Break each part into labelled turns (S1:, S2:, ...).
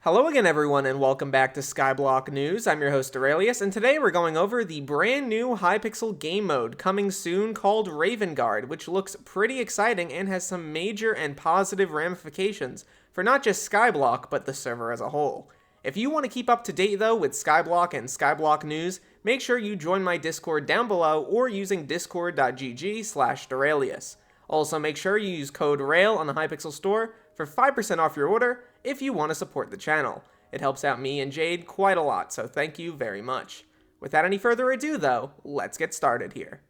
S1: Hello again everyone and welcome back to Skyblock News. I'm your host Derailious, and today we're going over the brand new Hypixel game mode coming soon called Ravenguard, which looks pretty exciting and has some major and positive ramifications for not just Skyblock but the server as a whole. If you want to keep up to date though with Skyblock and Skyblock News, make sure you join my Discord down below or using discord.gg/Derailious. Also make sure you use code RAIL on the Hypixel store for 5% off your order if you want to support the channel. It helps out me and Jade quite a lot, so thank you very much. Without any further ado though, let's get started here.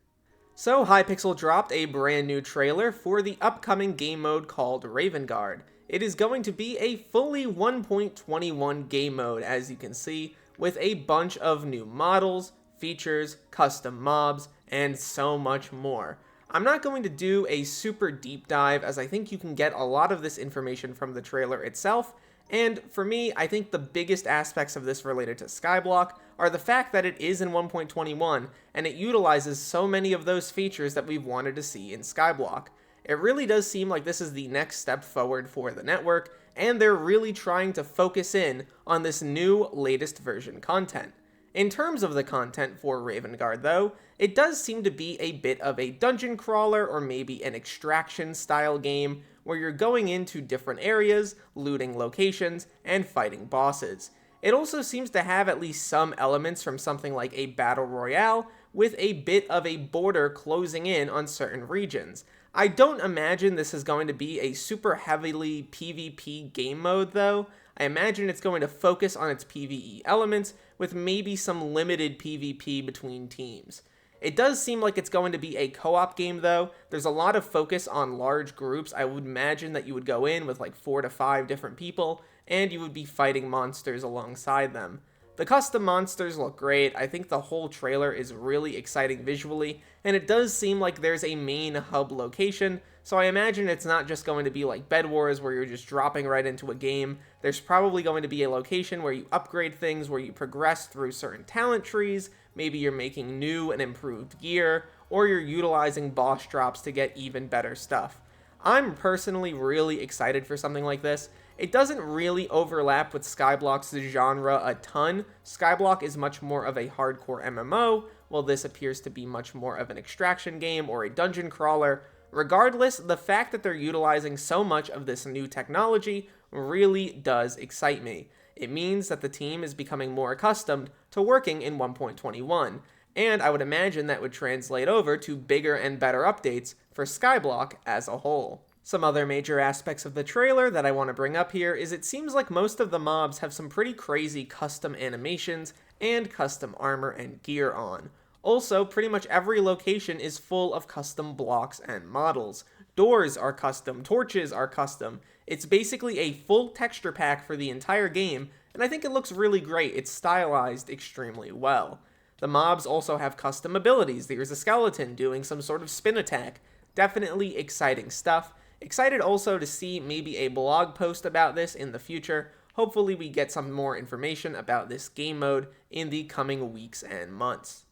S1: So Hypixel dropped a brand new trailer for the upcoming game mode called Ravenguard. It is going to be a fully 1.21 game mode, as you can see, with a bunch of new models, features, custom mobs, and so much more. I'm not going to do a super deep dive, as I think you can get a lot of this information from the trailer itself, and for me, I think the biggest aspects of this related to Skyblock are the fact that it is in 1.21, and it utilizes so many of those features that we've wanted to see in Skyblock. It really does seem like this is the next step forward for the network, and they're really trying to focus in on this new latest version content. In terms of the content for Ravenguard though, it does seem to be a bit of a dungeon crawler or maybe an extraction style game where you're going into different areas, looting locations, and fighting bosses. It also seems to have at least some elements from something like a battle royale, with a bit of a border closing in on certain regions. I don't imagine this is going to be a super heavily PvP game mode though. I imagine it's going to focus on its PvE elements, with maybe some limited PvP between teams. It does seem like it's going to be a co-op game though. There's a lot of focus on large groups. I would imagine that you would go in with like 4 to 5 different people, and you would be fighting monsters alongside them. The custom monsters look great. I think the whole trailer is really exciting visually, and it does seem like there's a main hub location, so I imagine it's not just going to be like Bed Wars where you're just dropping right into a game. There's probably going to be a location where you upgrade things, where you progress through certain talent trees, maybe you're making new and improved gear, or you're utilizing boss drops to get even better stuff. I'm personally really excited for something like this. It doesn't really overlap with Skyblock's genre a ton. Skyblock is much more of a hardcore MMO, while this appears to be much more of an extraction game or a dungeon crawler. Regardless, the fact that they're utilizing so much of this new technology really does excite me. It means that the team is becoming more accustomed to working in 1.21, and I would imagine that would translate over to bigger and better updates for Skyblock as a whole. Some other major aspects of the trailer that I want to bring up here is it seems like most of the mobs have some pretty crazy custom animations and custom armor and gear on. Also, pretty much every location is full of custom blocks and models. Doors are custom, torches are custom. It's basically a full texture pack for the entire game, and I think it looks really great. It's stylized extremely well. The mobs also have custom abilities. There's a skeleton doing some sort of spin attack. Definitely exciting stuff. Excited also to see maybe a blog post about this in the future. Hopefully we get some more information about this game mode in the coming weeks and months.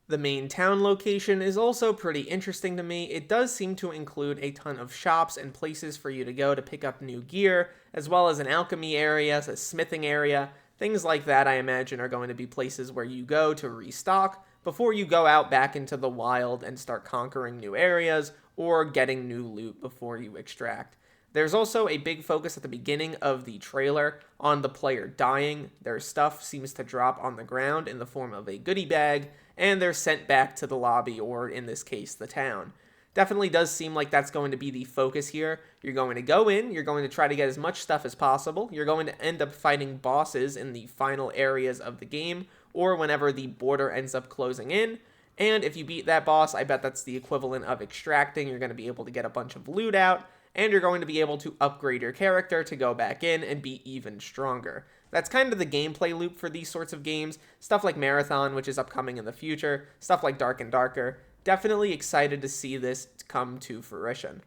S1: The main town location is also pretty interesting to me. It does seem to include a ton of shops and places for you to go to pick up new gear, as well as an alchemy area, a smithing area. Things like that I imagine are going to be places where you go to restock before you go out back into the wild and start conquering new areas or getting new loot before you extract. There's also a big focus at the beginning of the trailer on the player dying. Their stuff seems to drop on the ground in the form of a goodie bag, and they're sent back to the lobby, or in this case, the town. Definitely does seem like that's going to be the focus here. You're going to go in, you're going to try to get as much stuff as possible, you're going to end up fighting bosses in the final areas of the game, or whenever the border ends up closing in, and if you beat that boss, I bet that's the equivalent of extracting. You're going to be able to get a bunch of loot out, and you're going to be able to upgrade your character to go back in and be even stronger. That's kind of the gameplay loop for these sorts of games. Stuff like Marathon, which is upcoming in the future, stuff like Dark and Darker. Definitely excited to see this come to fruition.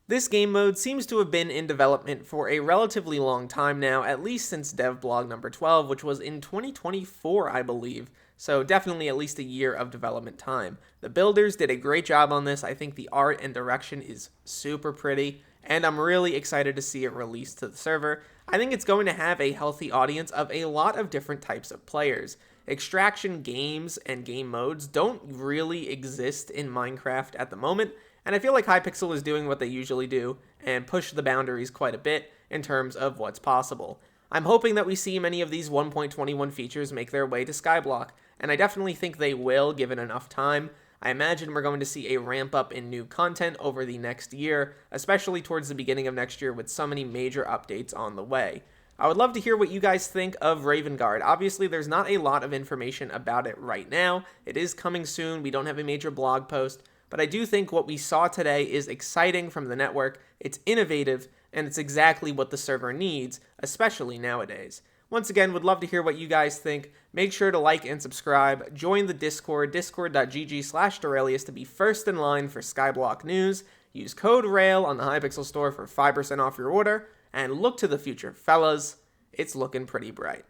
S1: This game mode seems to have been in development for a relatively long time now, at least since devblog number 12, which was in 2024, I believe. So definitely at least a year of development time. The builders did a great job on this. I think the art and direction is super pretty. and I'm really excited to see it released to the server. I think it's going to have a healthy audience of a lot of different types of players. Extraction games and game modes don't really exist in Minecraft at the moment, and I feel like Hypixel is doing what they usually do and push the boundaries quite a bit in terms of what's possible. I'm hoping that we see many of these 1.21 features make their way to Skyblock, and I definitely think they will given enough time. I imagine we're going to see a ramp up in new content over the next year, especially towards the beginning of next year with so many major updates on the way. I would love to hear what you guys think of Ravenguard. Obviously, there's not a lot of information about it right now. It is coming soon. We don't have a major blog post, but I do think what we saw today is exciting from the network. It's innovative, and it's exactly what the server needs, especially nowadays. Once again, would love to hear what you guys think. Make sure to like and subscribe. Join the Discord, discord.gg/Derailious to be first in line for Skyblock news. Use code RAIL on the Hypixel store for 5% off your order. And look to the future, fellas. It's looking pretty bright.